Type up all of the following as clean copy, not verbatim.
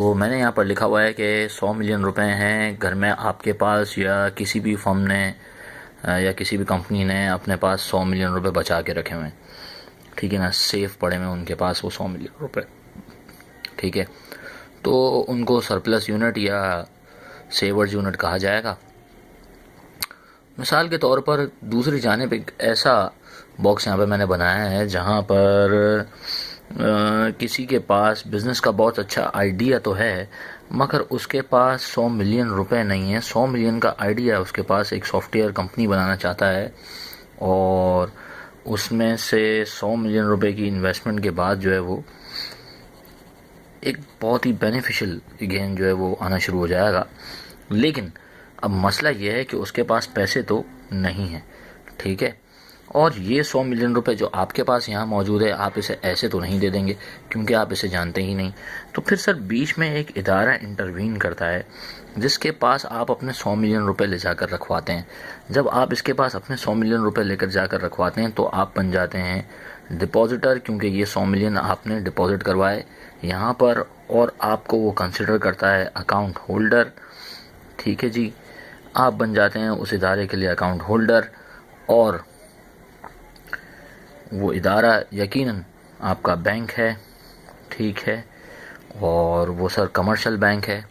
तो मैंने यहाँ पर लिखा हुआ है कि 100 मिलियन रुपए हैं घर में आपके पास, या किसी भी फर्म ने या किसी भी कंपनी ने अपने पास 100 मिलियन रुपए बचा के रखे हुए हैं, ठीक है ना, सेफ पड़े हुए उनके पास वो 100 मिलियन रुपए, ठीक है। तो उनको सरप्लस यूनिट या सेवर्स यूनिट कहा जाएगा। मिसाल के तौर पर दूसरी जानिब एक ऐसा बॉक्स यहाँ पे मैंने बनाया है जहाँ पर किसी के पास बिज़नेस का बहुत अच्छा आइडिया तो है, मगर उसके पास 100 मिलियन रुपए नहीं है। 100 मिलियन का आइडिया है उसके पास, एक सॉफ्टवेयर कंपनी बनाना चाहता है और उसमें से 100 मिलियन रुपए की इन्वेस्टमेंट के बाद जो है वो एक बहुत ही बेनिफिशियल गेन जो है वो आना शुरू हो जाएगा। लेकिन अब मसला ये है कि उसके पास पैसे तो नहीं है, ठीक है। और ये 100 मिलियन रुपए जो आपके पास यहाँ मौजूद है, आप इसे ऐसे तो नहीं दे देंगे क्योंकि आप इसे जानते ही नहीं। तो फिर सर बीच में एक इदारा इंटरवीन करता है जिसके पास आप अपने 100 मिलियन रुपए ले जाकर रखवाते हैं। जब आप इसके पास अपने 100 मिलियन रुपए लेकर जाकर रखवाते हैं तो आप बन जाते हैं डिपॉजिटर, क्योंकि ये 100 मिलियन आपने डिपॉजिट करवाए यहाँ पर, और आपको वो कंसिडर करता है अकाउंट होल्डर, ठीक है जी। आप बन जाते हैं उस इदारे के लिए अकाउंट होल्डर, और वो इदारा यकीनन आपका बैंक है, ठीक है, और वो सर कमर्शियल बैंक है।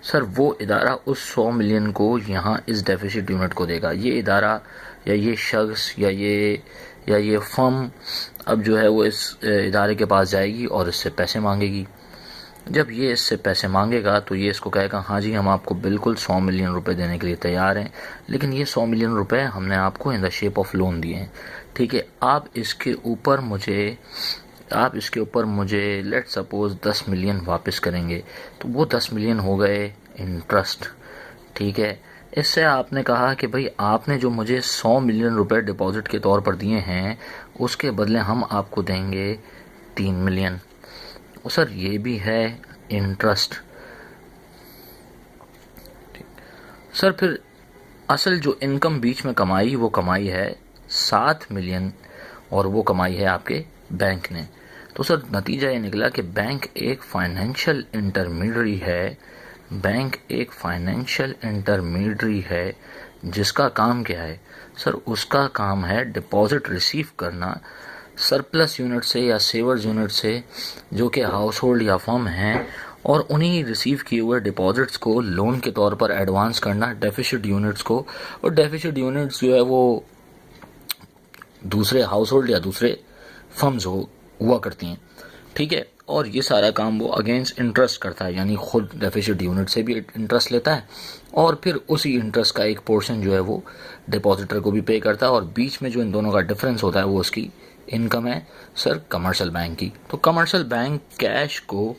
सर वो इदारा उस 100 मिलियन को यहाँ इस डेफिसिट यूनिट को देगा। ये इदारा या ये शख्स या ये फर्म अब जो है वो इस इदारे के पास जाएगी और इससे पैसे मांगेगी। जब ये इससे पैसे मांगेगा तो ये इसको कहेगा हाँ जी, हम आपको बिल्कुल 100 मिलियन रुपए देने के लिए तैयार हैं, लेकिन ये 100 मिलियन रुपए हमने आपको in the shape of loan दिए हैं, ठीक है। आप इसके ऊपर मुझे लेट सपोज 10 मिलियन वापस करेंगे, तो वो 10 मिलियन हो गए इंटरेस्ट, ठीक है। इससे आपने कहा कि भाई आपने जो मुझे 100 मिलियन रुपए डिपॉजिट के तौर पर दिए हैं उसके बदले हम आपको देंगे 3 मिलियन। सर ये भी है इंटरेस्ट। सर फिर असल जो इनकम बीच में कमाई वो कमाई है 7 मिलियन, और वो कमाई है आपके बैंक ने। तो सर नतीजा ये निकला कि बैंक एक फाइनेंशियल इंटरमीडियरी है जिसका काम क्या है सर, उसका काम है डिपॉजिट रिसीव करना सरप्लस यूनिट से या सेवर्स यूनिट से जो कि हाउस होल्ड या फर्म हैं, और उन्हीं रिसीव किए हुए डिपॉजिट्स को लोन के तौर पर एडवांस करना डेफिसिट यूनिट्स को। और डेफिसिट यूनिट्स जो है वो दूसरे हाउस होल्ड या दूसरे फर्म्स हुआ करती हैं, ठीक है। और ये सारा काम वो अगेंस्ट इंटरेस्ट करता है, यानी खुद डेफिसिट यूनिट से भी इंटरेस्ट लेता है और फिर उसी इंटरेस्ट का एक पोर्शन जो है वो डिपॉजिटर को भी पे करता है, और बीच में जो इन दोनों का डिफरेंस होता है वो उसकी इनकम है सर कमर्शियल बैंक की। तो कमर्शियल बैंक कैश को,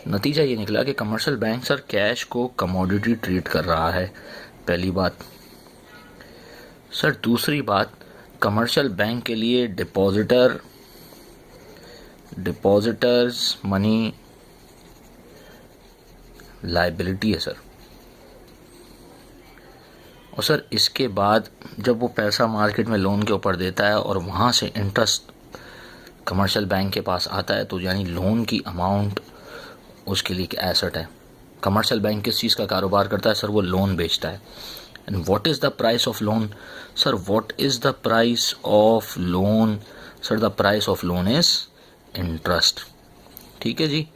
नतीजा ये निकला कि कमर्शियल बैंक सर कैश को कमोडिटी ट्रीट कर रहा है, पहली बात। सर दूसरी बात, कमर्शियल बैंक के लिए डिपॉजिटर्स मनी लायबिलिटी है सर। और सर इसके बाद जब वो पैसा मार्केट में लोन के ऊपर देता है और वहाँ से इंटरेस्ट कमर्शियल बैंक के पास आता है, तो यानी लोन की अमाउंट उसके लिए एक एसेट है। कमर्शियल बैंक किस चीज़ का कारोबार करता है सर, वो लोन बेचता है। And what is the price of loan sir, what is the price of loan sir, the price of loan is interest, ठीक है जी।